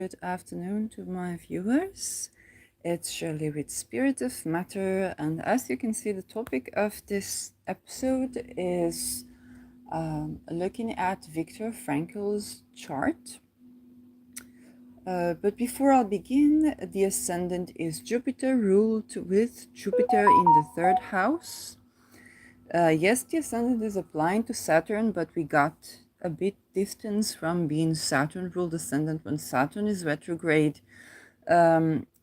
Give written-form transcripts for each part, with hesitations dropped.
Good afternoon to my viewers. It's Shirley with Spirit of Matter, and as you can see, the topic of this episode is looking at Viktor Frankl's chart. But before I begin, the ascendant is Jupiter, ruled with Jupiter in the third house. Yes, the ascendant is applying to Saturn, but we got a bit distance from being Saturn ruled ascendant when Saturn is retrograde.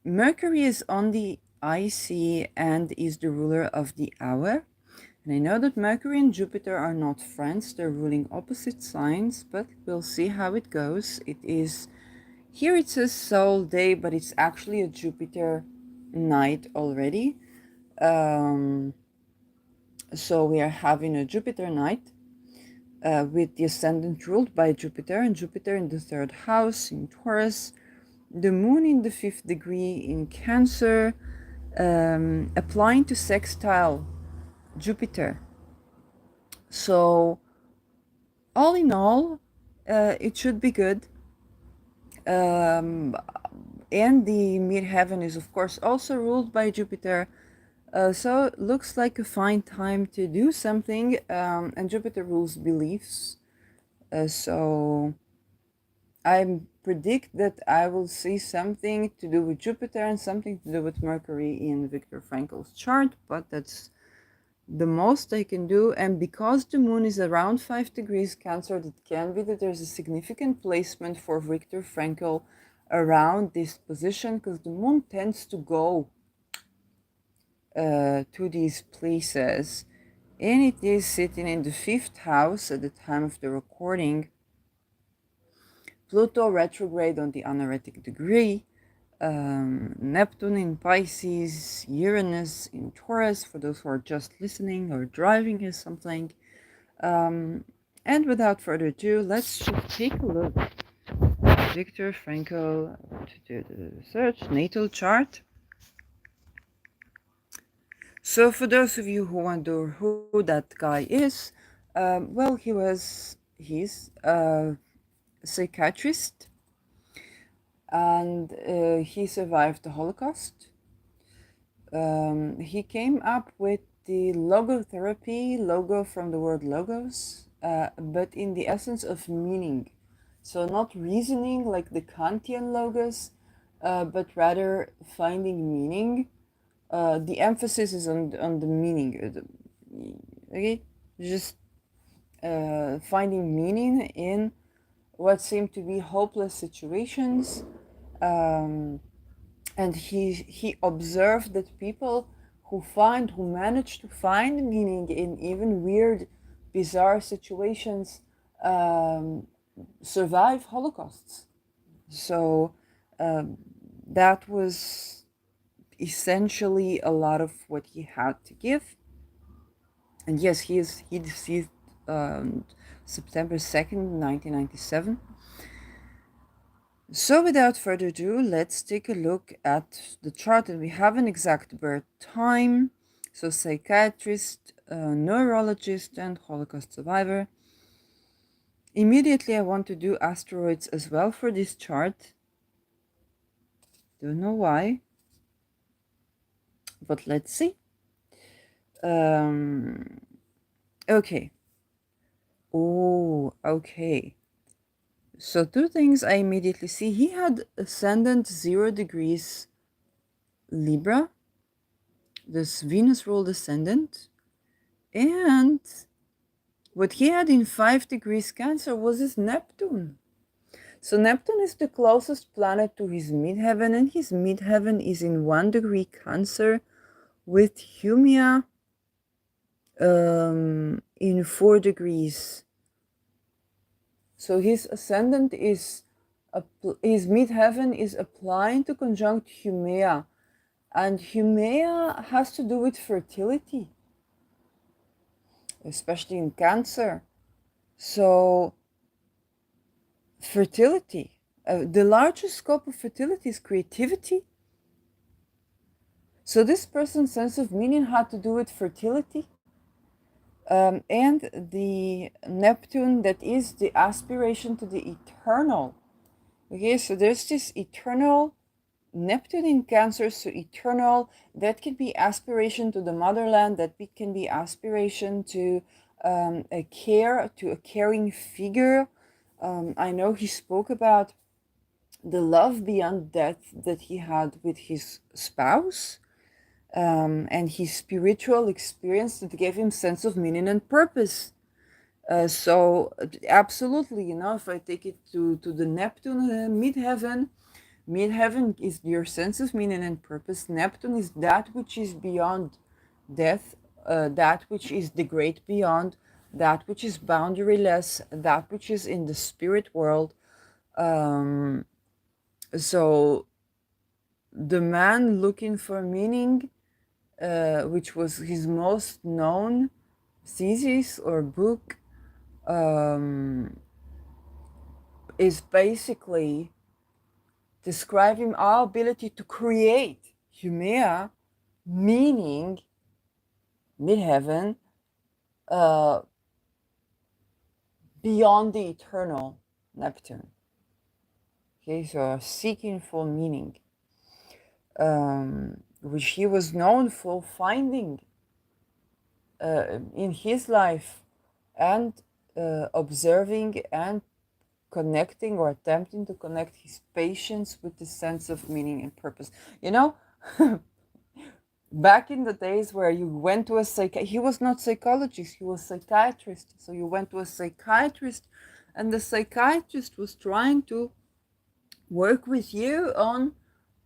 Mercury is on the IC and is the ruler of the hour. And I know that Mercury and Jupiter are not friends, they're ruling opposite signs, but we'll see how it goes. Here it says Sol day, but it's actually a Jupiter night already. So we are having a Jupiter night with the ascendant ruled by Jupiter, and Jupiter in the third house in Taurus, the moon in the 5th degree in Cancer, applying to sextile Jupiter. So all in all, it should be good. And the midheaven is of course also ruled by Jupiter. So it looks like a fine time to do something, and Jupiter rules beliefs. So I predict that I will see something to do with Jupiter and something to do with Mercury in Viktor Frankl's chart, but that's the most I can do. And because the moon is around 5 degrees Cancer, it can be that there's a significant placement for Viktor Frankl around this position, because the moon tends to go to these places, and it is sitting in the 5th house at the time of the recording. Pluto retrograde on the anaretic degree, Neptune in Pisces, Uranus in Taurus for those who are just listening or driving or something. And without further ado, let's just take a look at Viktor Frankl to do the search natal chart. So for those of you who wonder who that guy is, well, he's a psychiatrist, and he survived the Holocaust. He came up with the logotherapy, logo from the word logos, but in the essence of meaning. So not reasoning like the Kantian logos, but rather finding meaning. The emphasis is on the meaning. Okay, just finding meaning in what seemed to be hopeless situations, and he observed that people who manage to find meaning in even weird, bizarre situations survive holocausts. So that was essentially a lot of what he had to give. And yes, he deceased September 2nd, 1997. So without further ado, let's take a look at the chart, and we have an exact birth time. So psychiatrist, neurologist, and Holocaust survivor. Immediately I want to do asteroids as well for this chart. Don't know why, but let's see. Okay. Oh, okay. So two things I immediately see. He had ascendant 0 degrees Libra, this Venus ruled ascendant, and what he had in 5 degrees Cancer was his Neptune. So Neptune is the closest planet to his midheaven, and his midheaven is in 1 degree Cancer with Humia in 4 degrees. So his ascendant his midheaven is applying to conjunct Humea, and Humea has to do with fertility, especially in Cancer. So fertility, the largest scope of fertility is creativity. So this person's sense of meaning had to do with fertility. And the Neptune, that is the aspiration to the eternal, Okay, so there's this eternal Neptune in Cancer, so eternal. That could be aspiration to the motherland. Can be aspiration to a care, to a caring figure. I know he spoke about the love beyond death that he had with his spouse, and his spiritual experience that gave him sense of meaning and purpose. So absolutely, if I take it to the Neptune midheaven, midheaven is your sense of meaning and purpose. Neptune is that which is beyond death, that which is the great beyond, that which is boundaryless, that which is in the spirit world. Um, so the man looking for meaning, which was his most known thesis or book, um, is basically describing our ability to create humea, meaning midheaven, uh, beyond the eternal Neptune. Okay, so seeking for meaning, which he was known for finding in his life and observing and connecting or attempting to connect his patients with the sense of meaning and purpose. You know, back in the days where you went to a he was not psychologist, he was psychiatrist. So you went to a psychiatrist, and the psychiatrist was trying to work with you on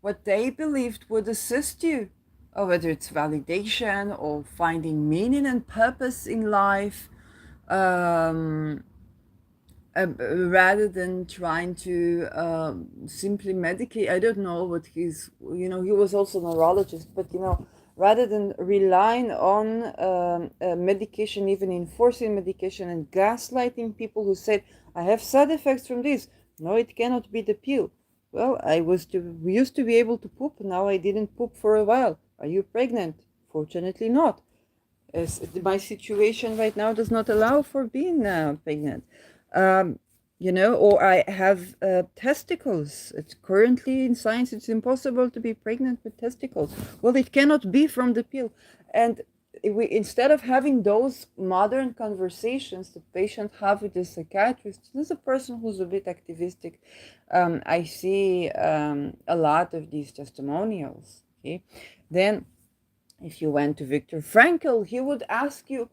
what they believed would assist you, or whether it's validation or finding meaning and purpose in life. Um, Rather than trying to simply medicate. I don't know what he was also a neurologist, but rather than relying on medication, even enforcing medication and gaslighting people who said, I have side effects from this. No, it cannot be the pill. Well, we used to be able to poop. Now I didn't poop for a while. Are you pregnant? Fortunately not. As my situation right now does not allow for being pregnant. Um, or I have testicles. It's currently in science, it's impossible to be pregnant with testicles. Well, it cannot be from the pill. And instead of having those modern conversations the patient have with the psychiatrist, this is a person who's a bit activistic. I see a lot of these testimonials. Okay, then if you went to Viktor Frankl, he would ask you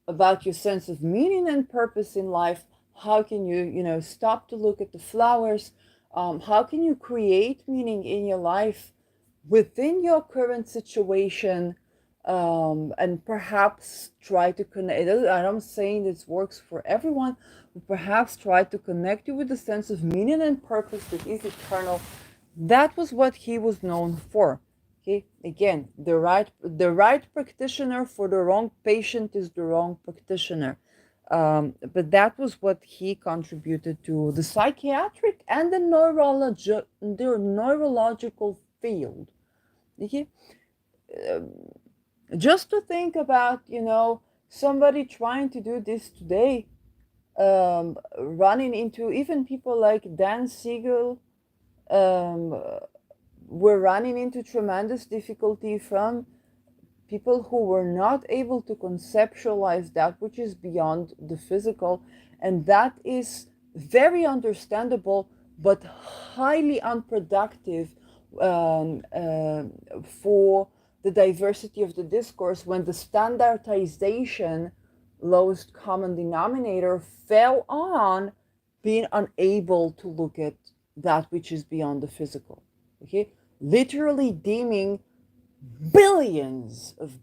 about your sense of meaning and purpose in life. How can you stop to look at the flowers? How can you create meaning in your life within your current situation, and perhaps try to connect? I'm saying this works for everyone, but perhaps try to connect you with the sense of meaning and purpose that is eternal. That was what he was known for. Okay, again, the right practitioner for the wrong patient is the wrong practitioner. But that was what he contributed to the psychiatric and the neurological field. Okay, just to think about, somebody trying to do this today, running into even people like Dan Siegel. We're running into tremendous difficulty from people who were not able to conceptualize that which is beyond the physical, and that is very understandable but highly unproductive for the diversity of the discourse when the standardization, lowest common denominator, fell on being unable to look at that which is beyond the physical. Okay, literally deeming billions of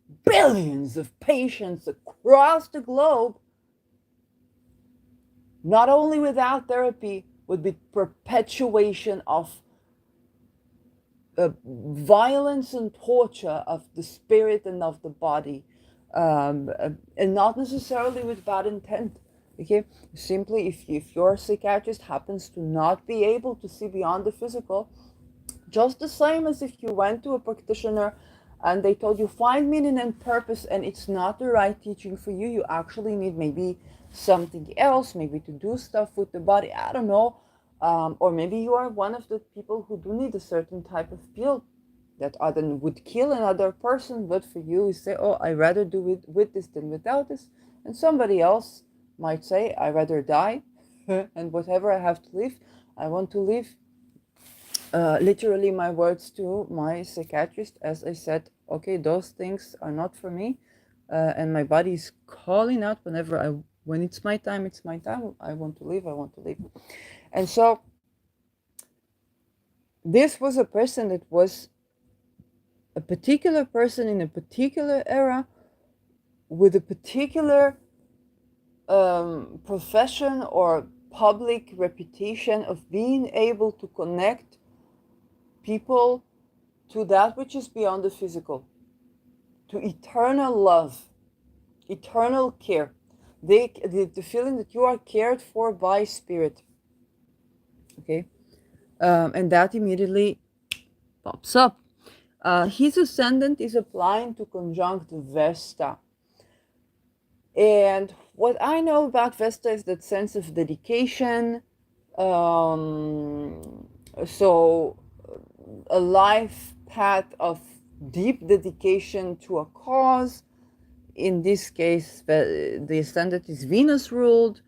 patients across the globe, not only without therapy, would be perpetuation of violence and torture of the spirit and of the body, and not necessarily with bad intent. Okay, simply if your psychiatrist happens to not be able to see beyond the physical, just the same as if you went to a practitioner and they told you find meaning and purpose, and it's not the right teaching for you. You actually need maybe something else, maybe to do stuff with the body. I don't know. Or maybe you are one of the people who do need a certain type of pill that other would kill another person, but for you, you say, oh, I rather do it with this than without this. And somebody else might say, I rather die, and whatever I have to live, I want to live. Literally, my words to my psychiatrist, as I said, okay, those things are not for me, and my body is calling out when it's my time, it's my time. I want to live. I want to live. And so, this was a person that was a particular person in a particular era with a particular profession or public reputation of being able to connect people to that which is beyond the physical, to eternal love, eternal care, the feeling that you are cared for by spirit. Okay, and that immediately pops up. His ascendant is applying to conjunct Vesta. And what I know about Vesta is that sense of dedication. So a life path of deep dedication to a cause. In this case, the ascendant is Venus ruled.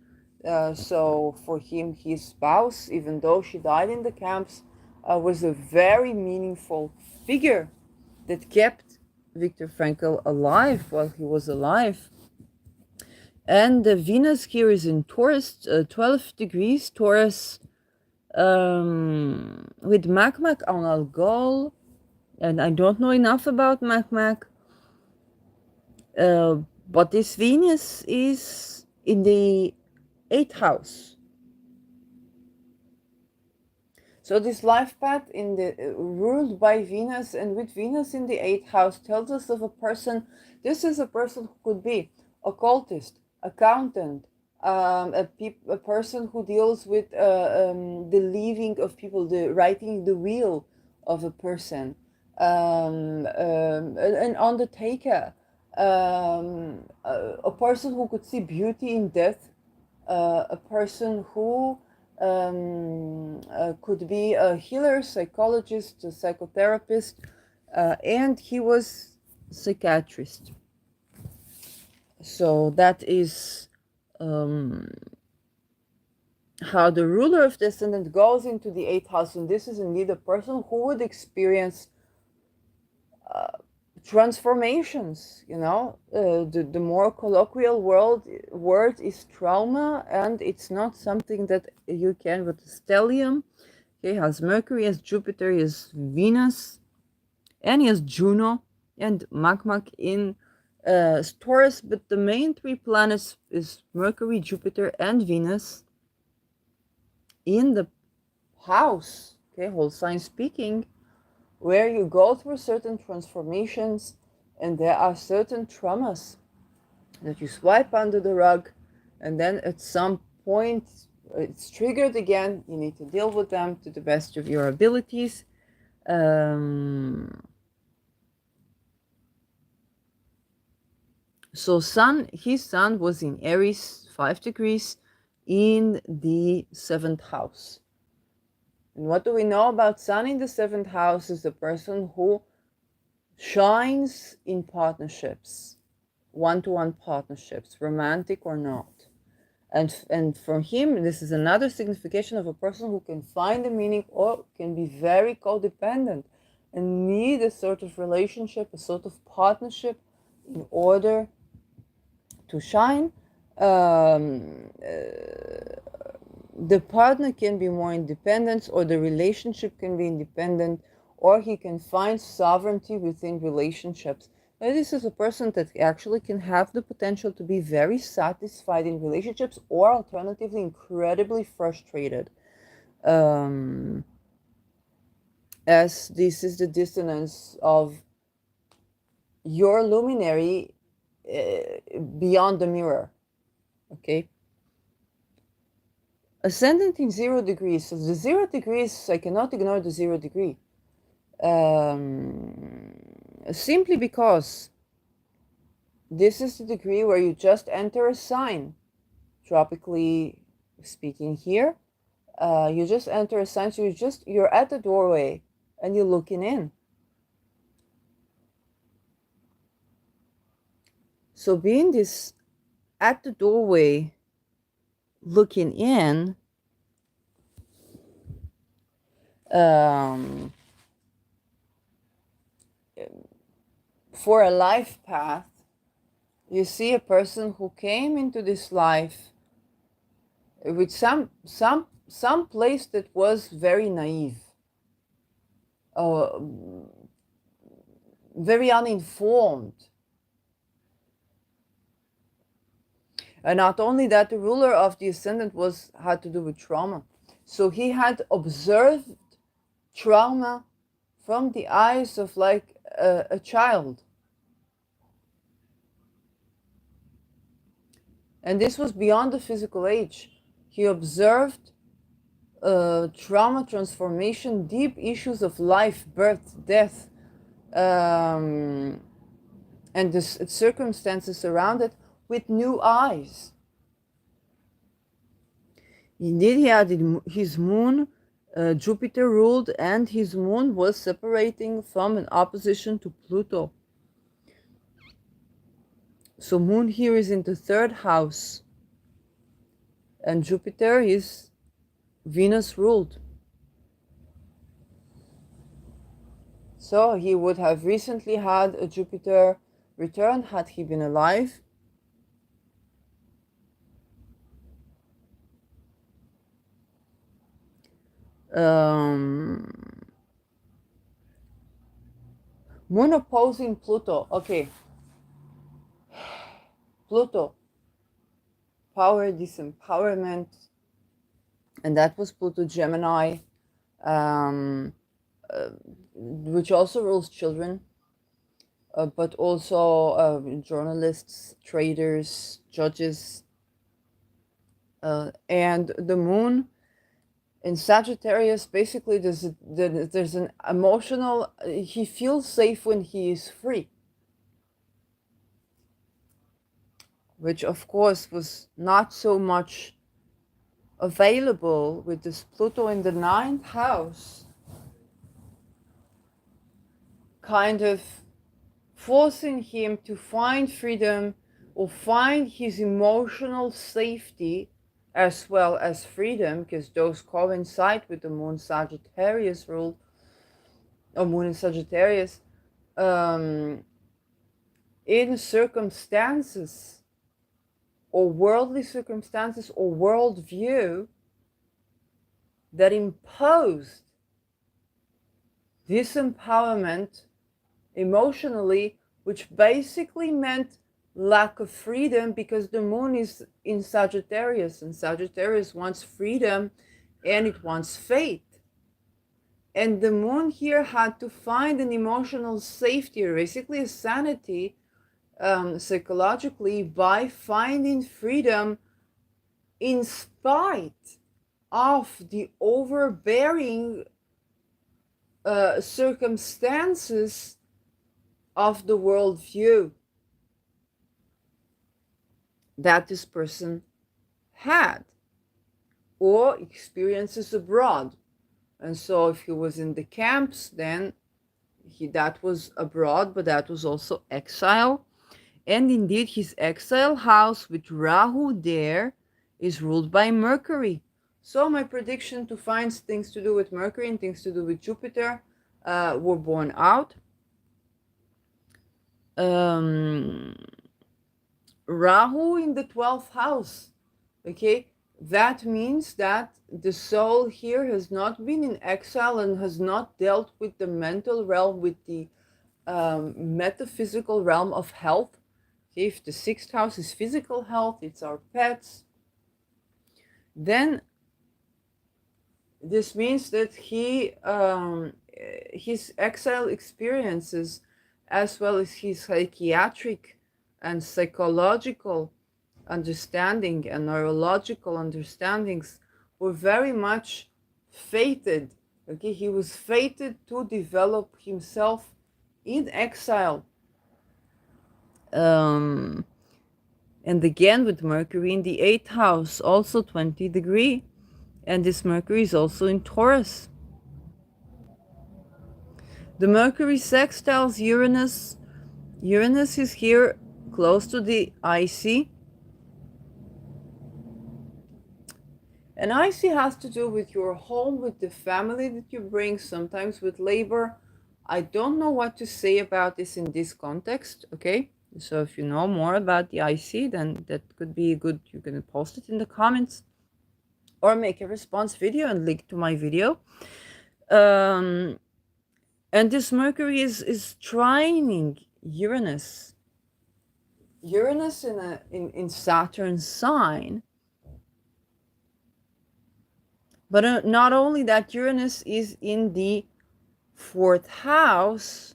So for him, his spouse, even though she died in the camps, was a very meaningful figure that kept Viktor Frankl alive while he was alive. And the Venus here is in Taurus, 12 degrees Taurus, with Makmak on Algol. And I don't know enough about Makmak. But this Venus is in the 8th house. So this life path in the ruled by Venus and with Venus in the 8th house tells us of a person. This is a person who could be occultist, accountant, a person who deals with the leaving of people, the writing the will of a person, an undertaker, a person who could see beauty in death, a person who could be a healer, psychologist, a psychotherapist, and he was a psychiatrist. So that is how the ruler of the ascendant goes into the 8th house, and this is indeed a person who would experience transformations. The more colloquial word is trauma, and it's not something that you can with stellium. He has Mercury, he has Jupiter, he has Venus, and he has Juno and Makmak in Taurus, but the main 3 planets is Mercury, Jupiter, and Venus in the house, whole sign speaking, where you go through certain transformations and there are certain traumas that you swipe under the rug, and then at some point it's triggered again. You need to deal with them to the best of your abilities. So his sun was in Aries, 5 degrees, in the 7th house. And what do we know about sun in the 7th house? Is the person who shines in partnerships, one-to-one partnerships, romantic or not. And for him, this is another signification of a person who can find a meaning or can be very codependent and need a sort of relationship, a sort of partnership in order to shine. The partner can be more independent, or the relationship can be independent, or he can find sovereignty within relationships. Now, this is a person that actually can have the potential to be very satisfied in relationships, or alternatively incredibly frustrated, as this is the dissonance of your luminary beyond the mirror. Okay, ascendant in 0 degrees. So the 0 degrees, I cannot ignore the 0 degree. Simply because this is the degree where you just enter a sign, tropically speaking here, You just enter a sign, so you're at the doorway and you're looking in. So being this at the doorway looking in, for a life path, you see a person who came into this life with some place that was very naive, uh, very uninformed. And not only that, the ruler of the ascendant had to do with trauma. So he had observed trauma from the eyes of like a child. And this was beyond the physical age. He observed trauma, transformation, deep issues of life, birth, death, and the circumstances around it with new eyes. Indeed, he had his moon, Jupiter ruled, and his moon was separating from an opposition to Pluto. So moon here is in the 3rd house, and Jupiter is Venus ruled. So he would have recently had a Jupiter return had he been alive. Moon opposing Pluto. Okay. Pluto. Power, disempowerment. And that was Pluto Gemini, which also rules children, but also journalists, traders, judges. And the moon in Sagittarius, basically there's an emotional, he feels safe when he is free, which of course was not so much available with this Pluto in the 9th house, kind of forcing him to find freedom or find his emotional safety as well as freedom, because those coincide with the moon Sagittarius rule, or moon in Sagittarius, in circumstances or worldly circumstances or worldview that imposed disempowerment emotionally, which basically meant lack of freedom, because the moon is in Sagittarius, and Sagittarius wants freedom and it wants faith. And the moon here had to find an emotional safety, or basically a sanity, psychologically, by finding freedom in spite of the overbearing circumstances of the worldview that this person had, or experiences abroad. And so if he was in the camps, then that was abroad, but that was also exile. And indeed, his exile house with Rahu there is ruled by Mercury. So my prediction to find things to do with Mercury and things to do with Jupiter were borne out. Rahu in the 12th house, okay, that means that the soul here has not been in exile and has not dealt with the mental realm, with the metaphysical realm of health. Okay, if the 6th house is physical health, it's our pets, then this means that his exile experiences, as well as his psychiatric and psychological understanding and neurological understandings, were very much fated. Okay, he was fated to develop himself in exile. And again with Mercury in the 8th house, also 20 degree, And this Mercury is also in Taurus. The Mercury sextiles Uranus. Uranus is here close to the IC. And IC has to do with your home, with the family that you bring, sometimes with labor. I don't know what to say about this in this context, okay? So if you know more about the IC, then that could be good. You can post it in the comments or make a response video and link to my video. And this Mercury is trining Uranus. Uranus in Saturn's sign. But not only that, Uranus is in the 4th house.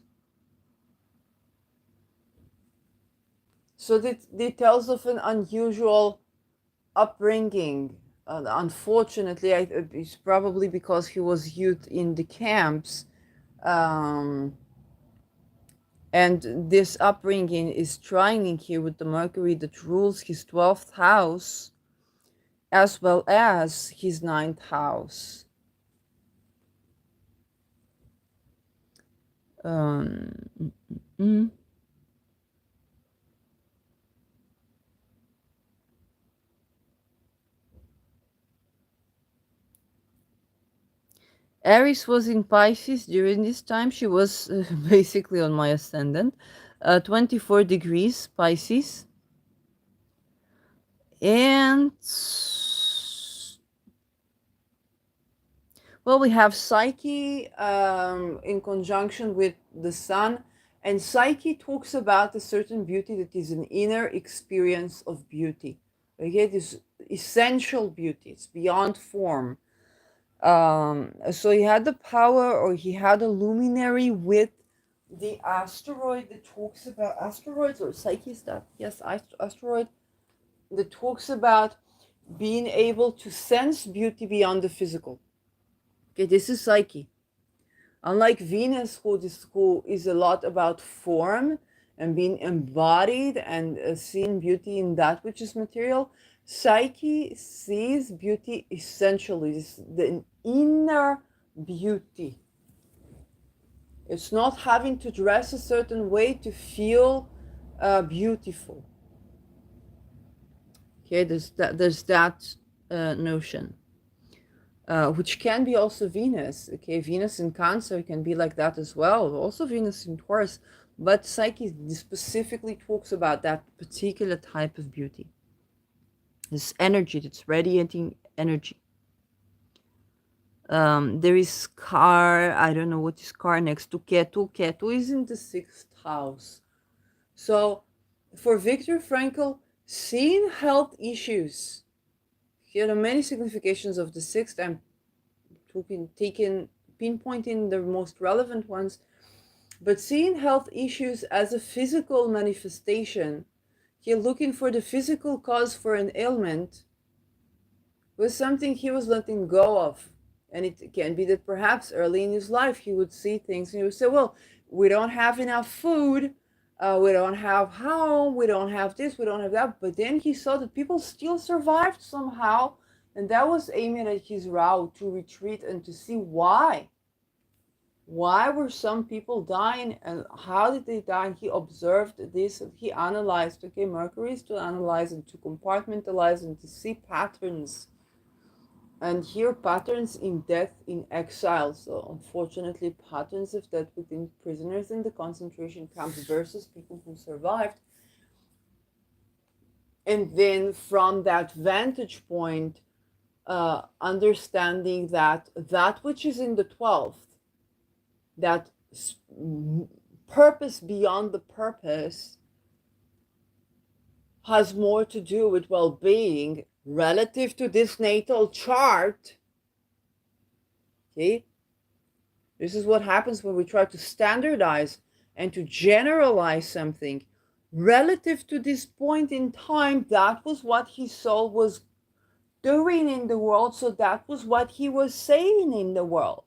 So that tells of an unusual upbringing. Unfortunately, it's probably because he was youth in the camps. And this upbringing is trining here with the Mercury that rules his 12th house as well as his 9th house. Aries was in Pisces during this time. She was basically on my ascendant. 24 degrees Pisces. And well, we have Psyche in conjunction with the Sun. And Psyche talks about a certain beauty that is an inner experience of beauty. Okay, this essential beauty. It's beyond form. So he had the power, or he had a luminary with the asteroid that talks about asteroids, or Psyche stuff. Yes, asteroid that talks about being able to sense beauty beyond the physical. Okay, this is Psyche. Unlike Venus, who is a lot about form and being embodied and seeing beauty in that which is material, Psyche sees beauty essentially, the inner beauty. It's not having to dress a certain way to feel beautiful. Okay, there's that notion, which can be also Venus. Okay, Venus in Cancer can be like that as well. Also Venus in Taurus, but Psyche specifically talks about that particular type of beauty. This energy, that's radiating energy. There is Car, I don't know what is Car next to Ketu. Ketu is in the 6th house. So for Viktor Frankl, seeing health issues, here are many significations of the 6th. I'm pinpointing the most relevant ones, but seeing health issues as a physical manifestation, here looking for the physical cause for an ailment, was something he was letting go of. And it can be that perhaps early in his life he would see things and he would say, well, we don't have enough food, we don't have home, we don't have this, we don't have that. But then he saw that people still survived somehow, and that was aiming at his route to retreat and to see why. Why were some people dying and how did they die? And he observed this and he analyzed. Okay, Mercury is to analyze and to compartmentalize and to see patterns. And here, patterns in death in exile. So unfortunately, patterns of death within prisoners in the concentration camps versus people who survived. And then from that vantage point, understanding that which is in the 12th, that purpose beyond the purpose, has more to do with well-being relative to this natal chart. Okay, this is what happens when we try to standardize and to generalize something relative to this point in time. That was what his soul was doing in the world, so that was what he was saying in the world.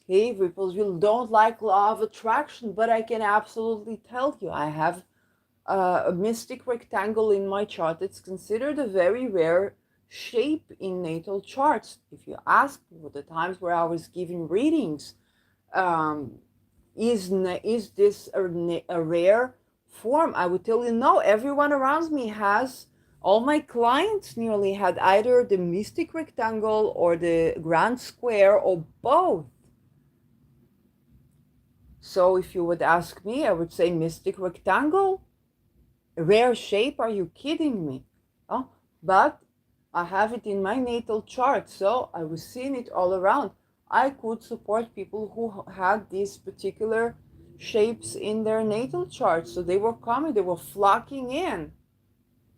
Okay, people don't like law of attraction, but I can absolutely tell you, I have a mystic rectangle in my chart. It's considered a very rare shape in natal charts. If you ask me, the times where I was giving readings, um, is this a rare form? I would tell you no. Everyone around me has. All my clients nearly had either the mystic rectangle or the grand square or both. So if you would ask me, I would say mystic rectangle, rare shape. Are you kidding me? Oh, but I have it in my natal chart, so I was seeing it all around. I could support people who had these particular shapes in their natal chart. So they were coming, they were flocking in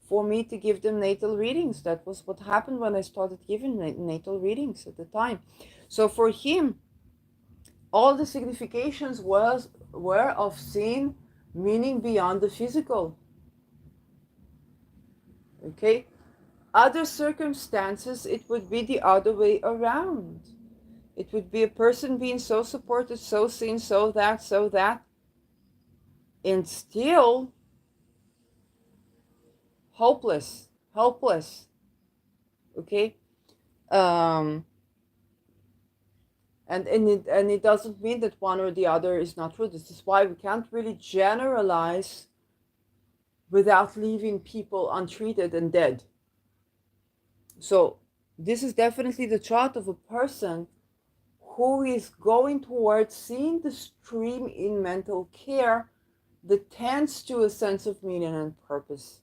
for me to give them natal readings. That was what happened when I started giving natal readings at the time. So for him, all the significations were of seeing meaning beyond the physical. Okay? Other circumstances, it would be the other way around. It would be a person being so supported, so seen, so that, and still hopeless, helpless. Okay? Um, and it doesn't mean that one or the other is not true. This is why we can't really generalize without leaving people untreated and dead. So this is definitely the chart of a person who is going towards seeing the stream in mental care that tends to a sense of meaning and purpose.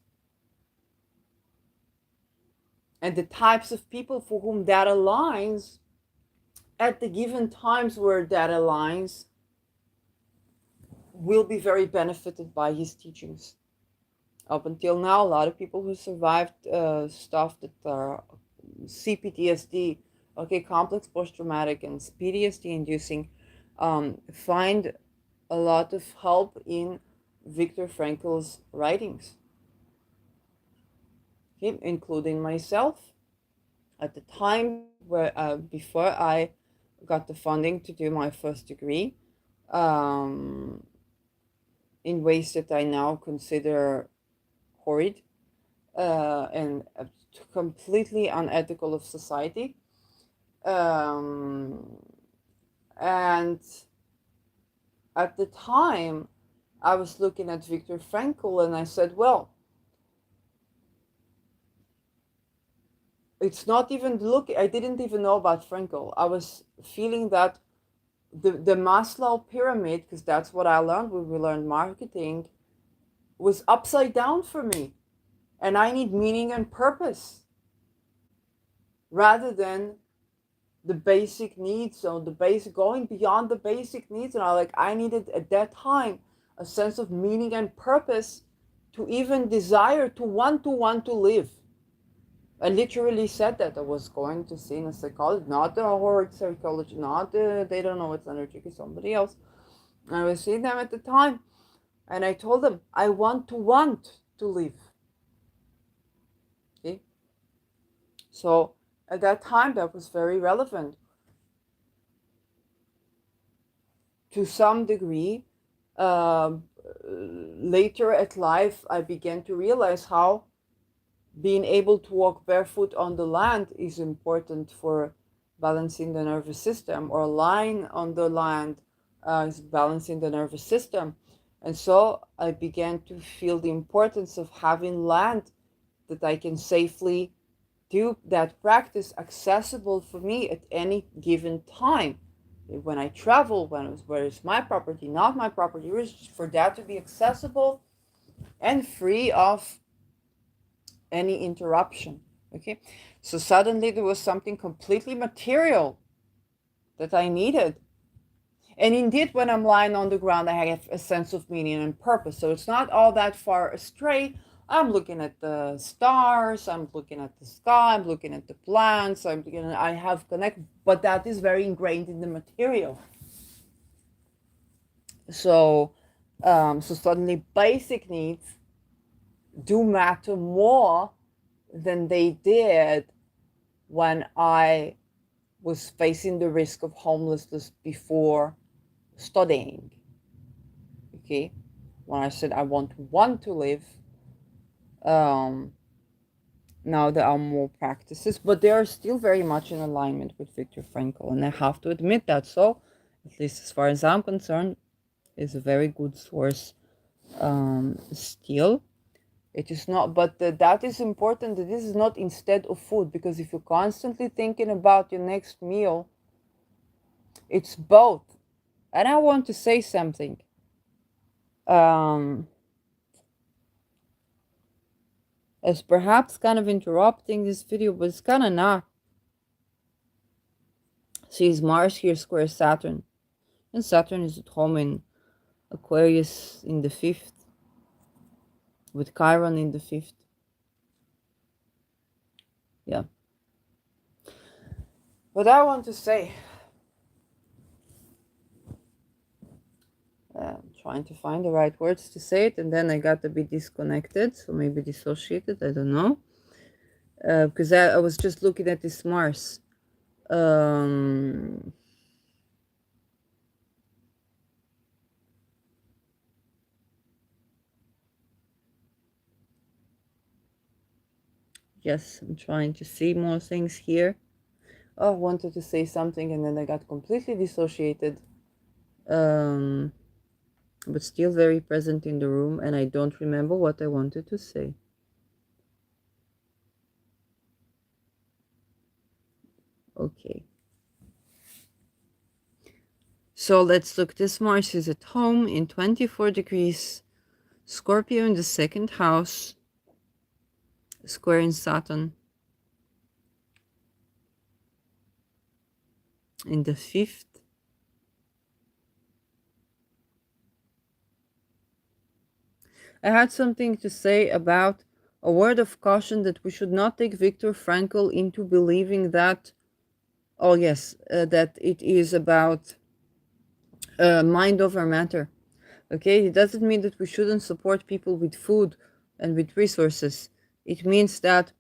And the types of people for whom that aligns at the given times where that aligns will be very benefited by his teachings. Up until now, a lot of people who survived stuff that are CPTSD, okay, complex post-traumatic and PTSD inducing, find a lot of help in Viktor Frankl's writings, okay, including myself. At the time where before I got the funding to do my first degree, um, in ways that I now consider horrid and completely unethical of society. Um, and at the time, I was looking at Viktor Frankl and I said, well, it's not even I didn't even know about Frankl. I was feeling that the Maslow pyramid, because that's what I learned when we learned marketing, was upside down for me. And I need meaning and purpose rather than the basic needs. So the basic, going beyond the basic needs. And I needed at that time a sense of meaning and purpose to even desire to want to live. I literally said that I was going to see a psychologist, not the horror psychologist, not the, they don't know it's energy, it's somebody else. I was seeing them at the time, and I told them I want to live. Okay, so at that time that was very relevant. To some degree, later at life, I began to realize how being able to walk barefoot on the land is important for balancing the nervous system, or lying on the land is balancing the nervous system. And so I began to feel the importance of having land that I can safely do that practice accessible for me at any given time. When I travel, where it's my property, not my property, for that to be accessible and free of any interruption. Okay, so suddenly there was something completely material that I needed. And indeed, when I'm lying on the ground, I have a sense of meaning and purpose. So it's not all that far astray. I'm looking at the stars, I'm looking at the sky, I'm looking at the plants, I have connect, but that is very ingrained in the material. So, so suddenly basic needs do matter more than they did when I was facing the risk of homelessness before studying. Okay, when I said I want to live, um, Now there are more practices, but they are still very much in alignment with Viktor Frankl, and I have to admit that. So, at least as far as I'm concerned, is a very good source still. It is not, but that is important that this is not instead of food, because if you're constantly thinking about your next meal, it's both. And I want to say something. Um, as perhaps kind of interrupting this video, but it's kind of not. See, Mars here square Saturn, and Saturn is at home in Aquarius in the 5th, with Chiron in the 5th. Yeah. But I want to say, trying to find the right words to say it, and then I got a bit disconnected, so maybe dissociated, I don't know. Because I was just looking at this Mars. Yes, I'm trying to see more things here. Oh, I wanted to say something and then I got completely dissociated. But still very present in the room, and I don't remember what I wanted to say. Okay. So let's look. This Mars is at home in 24 degrees, Scorpio in the 2nd house, square in Saturn in the 5th. I had something to say about a word of caution that we should not take Viktor Frankl into believing that, oh yes, that it is about mind over matter. Okay, it doesn't mean that we shouldn't support people with food and with resources. It means that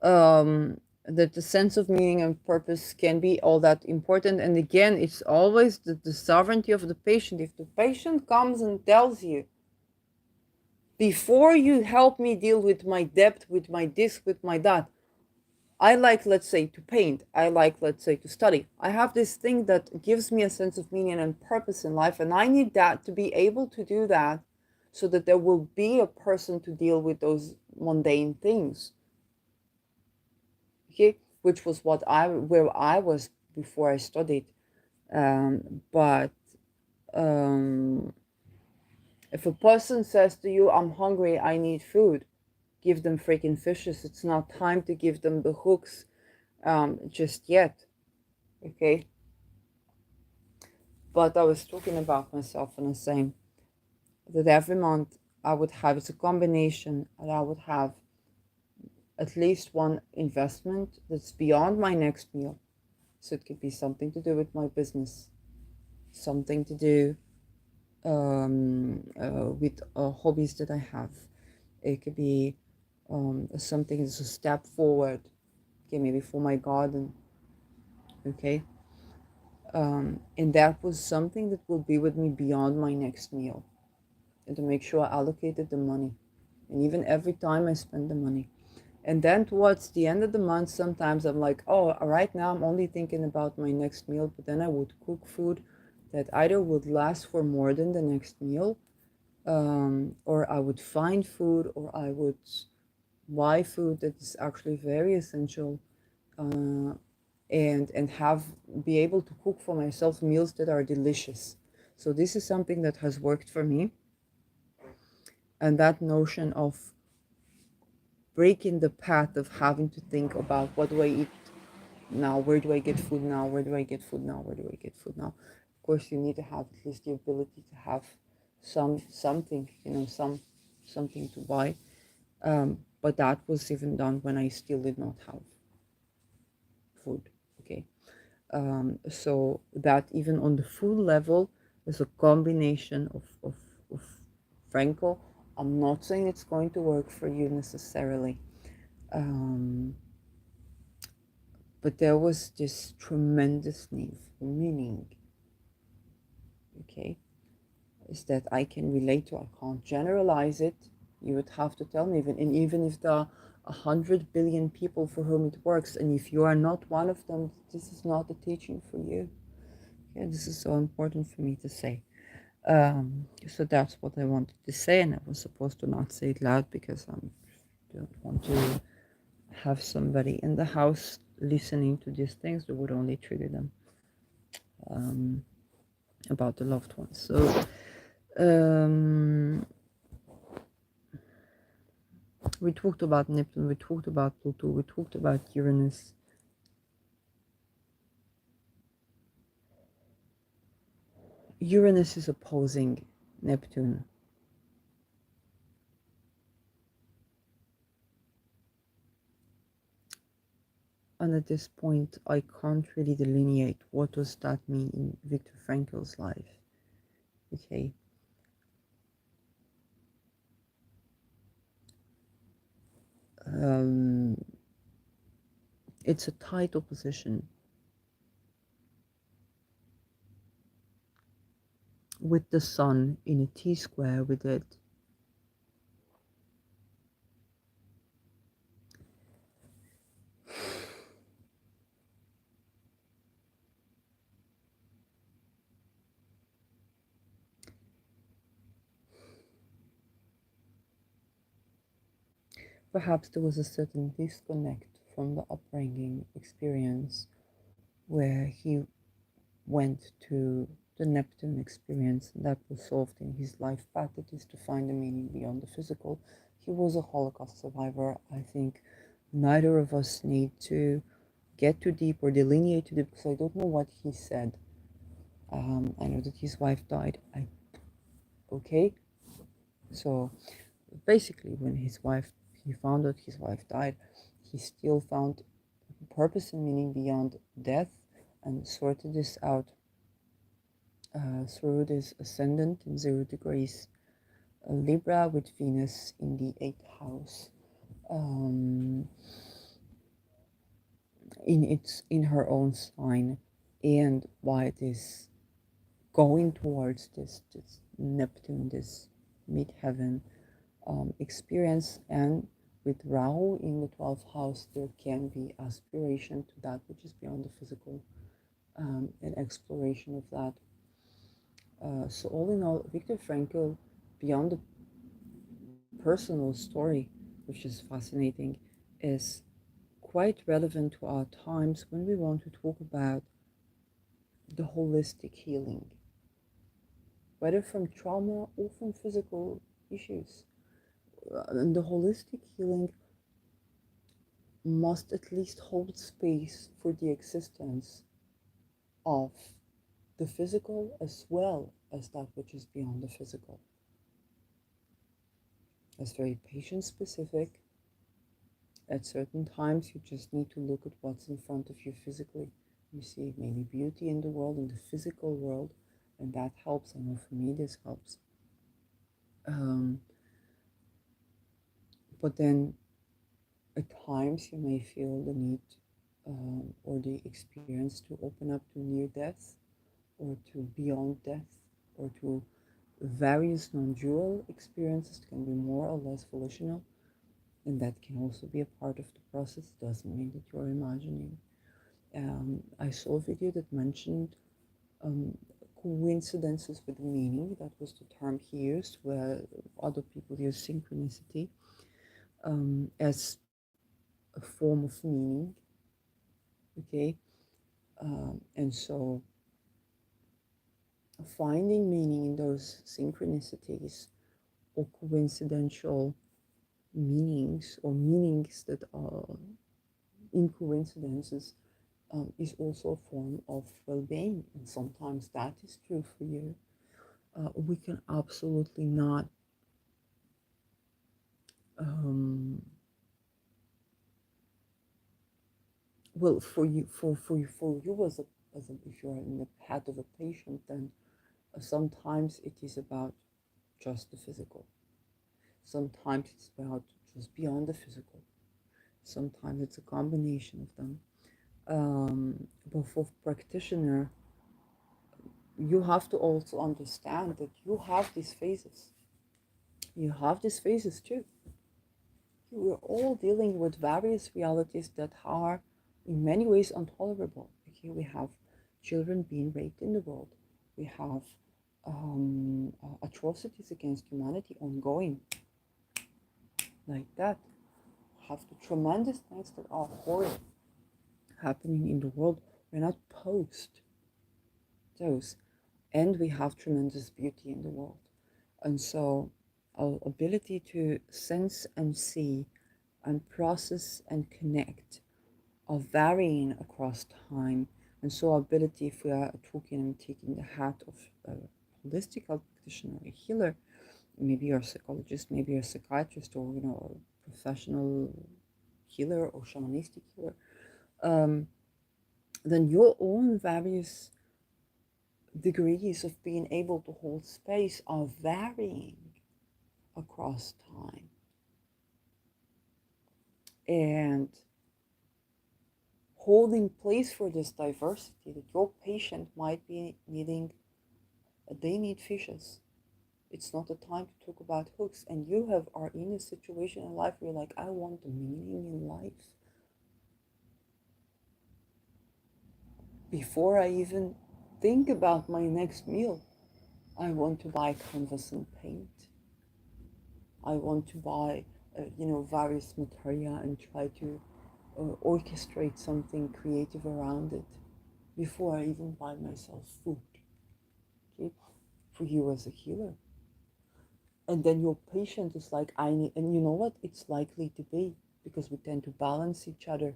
that the sense of meaning and purpose can be all that important. And again, it's always the sovereignty of the patient. If the patient comes and tells you, before you help me deal with my debt, with my this, with my that, I like, let's say, to paint. I like, let's say, to study. I have this thing that gives me a sense of meaning and purpose in life, and I need that to be able to do that so that there will be a person to deal with those mundane things. Okay, which was where I was before I studied. But if a person says to you, "I'm hungry, I need food," give them freaking fishes. It's not time to give them the hooks just yet. Okay. But I was talking about myself and I was saying that every month I would have, it's a combination, and I would have at least one investment that's beyond my next meal. So it could be something to do with my business, something to do with hobbies that I have. It could be something that's a step forward, okay, maybe for my garden, okay. And that was something that will be with me beyond my next meal, and to make sure I allocated the money, and even every time I spend the money. And then towards the end of the month, sometimes I'm like, oh, right now I'm only thinking about my next meal, but then I would cook food that either would last for more than the next meal, or I would find food, or I would buy food that is actually very essential, and have be able to cook for myself meals that are delicious. So this is something that has worked for me, and that notion of breaking the path of having to think about what do I eat now, where do I get food now, where do I get food now, where do I get food now. Of course, you need to have at least the ability to have something, something to buy. But that was even done when I still did not have food. Okay. So that even on the food level is a combination of Frankl. I'm not saying it's going to work for you necessarily. But there was this tremendous need for meaning. Okay. Is that I can relate to. I can't generalize it. You would have to tell me, even if there 100 billion people for whom it works, and if you are not one of them, this is not the teaching for you. Yeah, this is so important for me to say. So that's what I wanted to say, and I was supposed to not say it loud because I don't want to have somebody in the house listening to these things that would only trigger them, um, about the loved ones. So um, we talked about Neptune, we talked about Pluto, we talked about Uranus. Uranus is opposing Neptune. And at this point, I can't really delineate what does that mean in Viktor Frankl's life. Okay. Um, it's a tight opposition with the Sun in a T-square with it. Perhaps there was a certain disconnect from the upbringing experience where he went to the Neptune experience, and that was solved in his life path, that is to find a meaning beyond the physical. He was a Holocaust survivor. I think neither of us need to get too deep or delineate too deep because I don't know what he said. I know that his wife died. Okay, so basically, when he found out his wife died, he still found purpose and meaning beyond death and sorted this out through this ascendant in 0 degrees Libra with Venus in the 8th house. Um, in her own sign, and why it is going towards this Neptune, this mid-heaven experience. And with Rahu in the 12th house, there can be aspiration to that which is beyond the physical, and exploration of that. So all in all, Viktor Frankl, beyond the personal story, which is fascinating, is quite relevant to our times when we want to talk about the holistic healing, whether from trauma or from physical issues. And the holistic healing must at least hold space for the existence of the physical as well as that which is beyond the physical. It's very patient specific. At certain times, you just need to look at what's in front of you physically. You see maybe beauty in the world, in the physical world, and that helps. I know for me this helps. Um, but then at times you may feel the need, or the experience to open up to near death or to beyond death or to various non-dual experiences. It can be more or less volitional, and that can also be a part of the process. It doesn't mean that you're imagining. I saw a video that mentioned coincidences with meaning. That was the term he used, where other people use synchronicity as a form of meaning. Okay, and so finding meaning in those synchronicities or coincidental meanings or meanings that are in coincidences, is also a form of well-being, and sometimes that is true for you. We can absolutely not um, well, for you as a, if you're in the path of a patient, then sometimes it is about just the physical. Sometimes it's about just beyond the physical. Sometimes it's a combination of them. But for practitioner, you have to also understand that you have these phases. You have these phases too. We're all dealing with various realities that are in many ways intolerable. Okay, we have children being raped in the world. We have atrocities against humanity ongoing like that. We have the tremendous things that are horrible happening in the world. We're not post those. And we have tremendous beauty in the world. And so our ability to sense and see and process and connect are varying across time. And so our ability, if we are talking and taking the hat of a holistic health practitioner, a healer, maybe you're a psychologist, maybe you're a psychiatrist, or a professional healer or shamanistic healer, then your own various degrees of being able to hold space are varying across time. And holding place for this diversity, that your patient might be needing, they need fishes. It's not the time to talk about hooks. And you are in a situation in life where you're like, I want a meaning in life. Before I even think about my next meal, I want to buy canvas and paint. I want to buy, various material and try to orchestrate something creative around it before I even buy myself food. Okay, for you as a healer, and then your patient is like, I need, and you know what? It's likely to be because we tend to balance each other.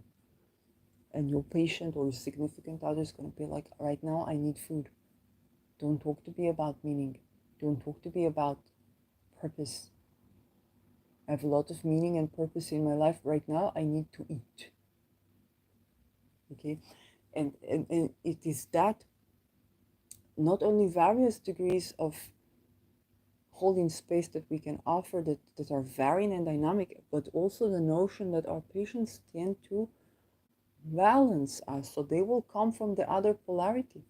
And your patient or your significant other is going to be like, right now I need food. Don't talk to me about meaning. Don't talk to me about purpose. I have a lot of meaning and purpose in my life right now. I need to eat. Okay, and it is that not only various degrees of holding space that we can offer that are varying and dynamic, but also the notion that our patients tend to balance us, so they will come from the other polarity.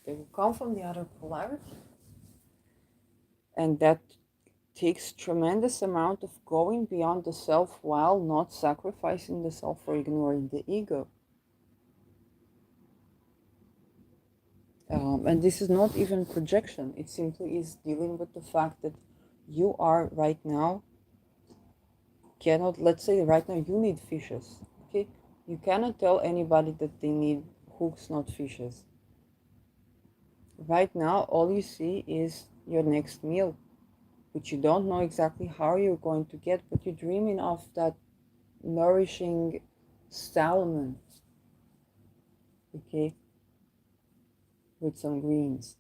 They will come from the other polarity, and that takes tremendous amount of going beyond the self while not sacrificing the self or ignoring the ego. And this is not even projection. It simply is dealing with the fact that you are right now cannot, let's say right now you need fishes. Okay, you cannot tell anybody that they need hooks, not fishes. Right now all you see is your next meal, which you don't know exactly how you're going to get, but you're dreaming of that nourishing salmon, okay, with some greens.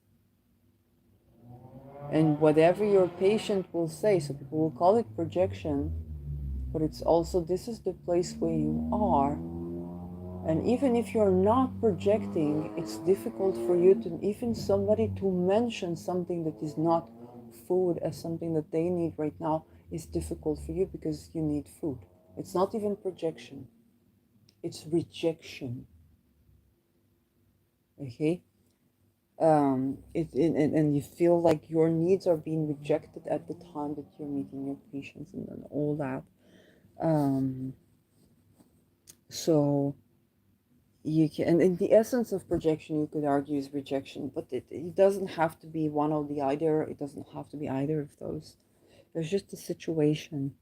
And whatever your patient will say, so people will call it projection, but it's also, this is the place where you are. And even if you're not projecting, it's difficult for you to, even somebody to mention something that is not food as something that they need right now is difficult for you because you need food. It's not even projection, it's rejection. Okay? And you feel like your needs are being rejected at the time that you're meeting your patients and all that. Um, so you can, and in the essence of projection, you could argue is rejection, but it doesn't have to be one or the other. It doesn't have to be either of those. There's just a situation.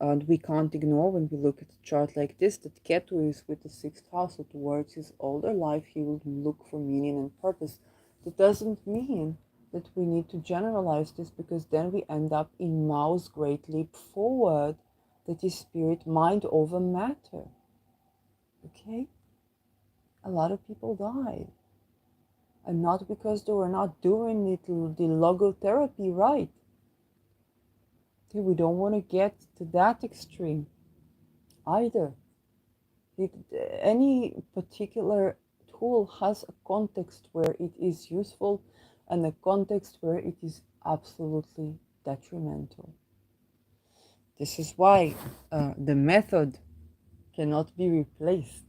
And we can't ignore when we look at a chart like this that Ketu is with the sixth house, so towards his older life he will look for meaning and purpose. That doesn't mean that we need to generalize this, because then we end up in Mao's great leap forward, that is spirit mind over matter. Okay? A lot of people died. And not because they were not doing the logotherapy right. Okay, we don't want to get to that extreme either. Any particular tool has a context where it is useful and a context where it is absolutely detrimental. This is why the method cannot be replaced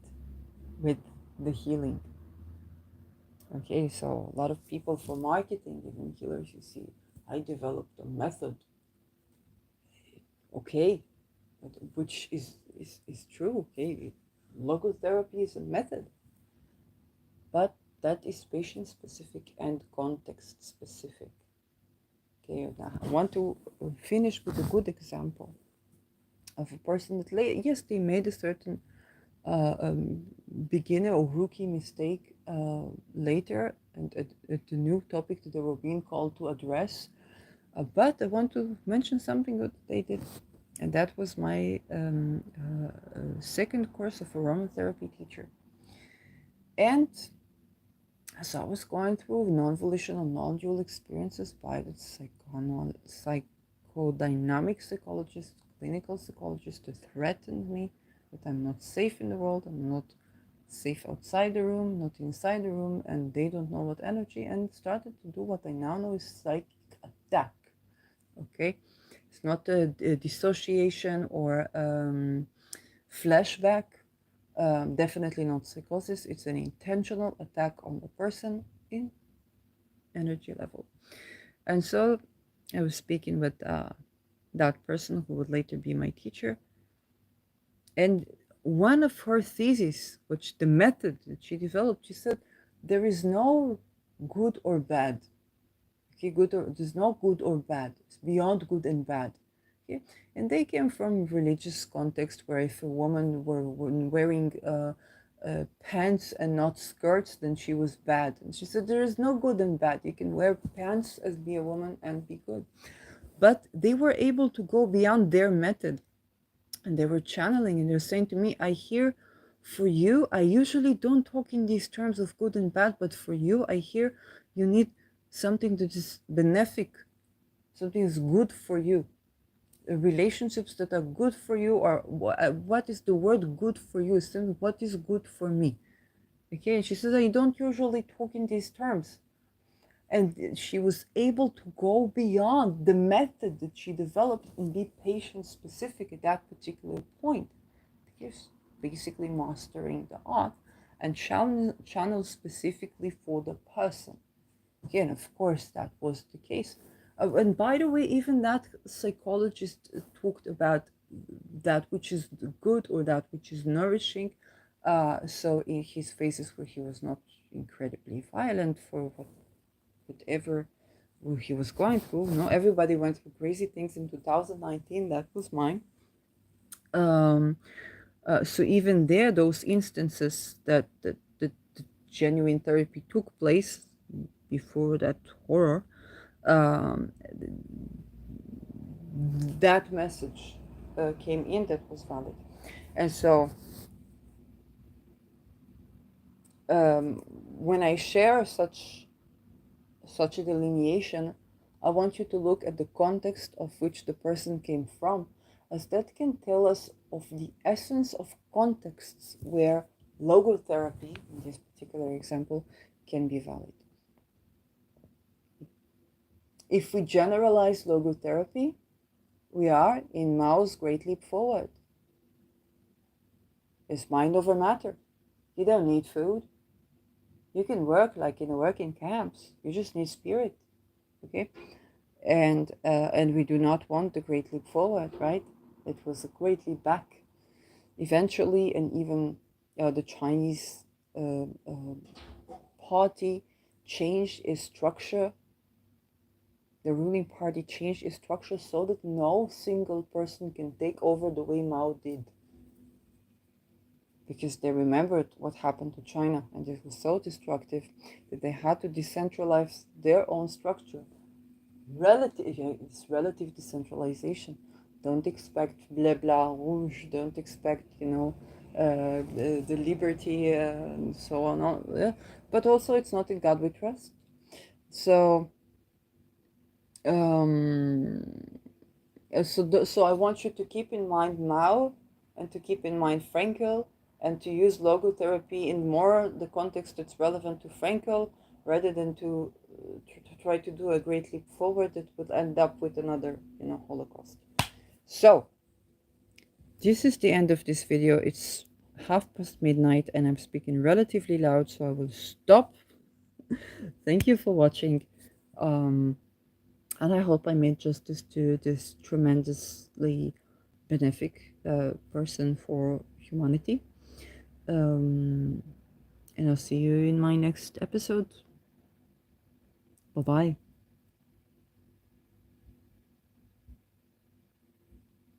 with the healing. Okay, so a lot of people for marketing, even healers, you see, I developed a method. Okay, which is true. Okay, logotherapy is a method, but that is patient specific and context specific. Okay, now I want to finish with a good example of a person that yes, they made a certain beginner or rookie mistake later, and at the new topic that they were being called to address. But I want to mention something that they did, and that was my second course of aromatherapy teacher. And so I was going through non-volitional, non-dual experiences by the psychodynamic psychologist, clinical psychologist, who threatened me that I'm not safe in the world, I'm not safe outside the room, not inside the room, and they don't know what energy, and started to do what I now know is psychic attack. Okay, it's not a dissociation or flashback. Definitely not psychosis. It's an intentional attack on the person in energy level. And so I was speaking with that person who would later be my teacher. And one of her theses, which the method that she developed, she said, there is no good or bad. Okay, there's no good or bad. It's beyond good and bad. Okay, and they came from religious context where if a woman were wearing pants and not skirts, then she was bad. And she said there is no good and bad. You can wear pants as be a woman and be good. But they were able to go beyond their method, and they were channeling, and they're saying to me, I hear for you, I usually don't talk in these terms of good and bad, but for you, I hear you need something that is benefic, something is good for you, relationships that are good for you, or what is the word good for you? What is good for me? Okay, and she says, I don't usually talk in these terms. And she was able to go beyond the method that she developed and be patient specific at that particular point. Yes, basically mastering the art and channel specifically for the person. Again, of course, that was the case. And by the way, even that psychologist talked about that which is good or that which is nourishing. So in his phases where he was not incredibly violent for whatever he was going through, everybody went through crazy things in 2019. That was mine. So even there, those instances that the genuine therapy took place before that horror, um, that message came in that was valid. And so when I share such a delineation, I want you to look at the context of which the person came from, as that can tell us of the essence of contexts where logotherapy, in this particular example, can be valid. If we generalize logotherapy, we are in Mao's Great Leap Forward. It's mind over matter. You don't need food. You can work like in a working camps. You just need spirit. Okay? And we do not want the Great Leap Forward, right? It was a great leap back. Eventually, and even the Chinese party changed its structure. The ruling party changed its structure so that no single person can take over the way Mao did. Because they remembered what happened to China, and it was so destructive that they had to decentralize their own structure. It's relative decentralization. Don't expect blah blah rouge. Don't expect the liberty and so on. But also, it's not in God we trust. So so I want you to keep in mind Mao, and to keep in mind Frankl, and to use logotherapy in more the context that's relevant to Frankl, rather than to try to do a great leap forward that would end up with another Holocaust. So this is the end of this video. It's midnight and I'm speaking relatively loud, so I will stop Thank you for watching. Um, and I hope I made justice to this tremendously benefic person for humanity. And I'll see you in my next episode. Bye bye.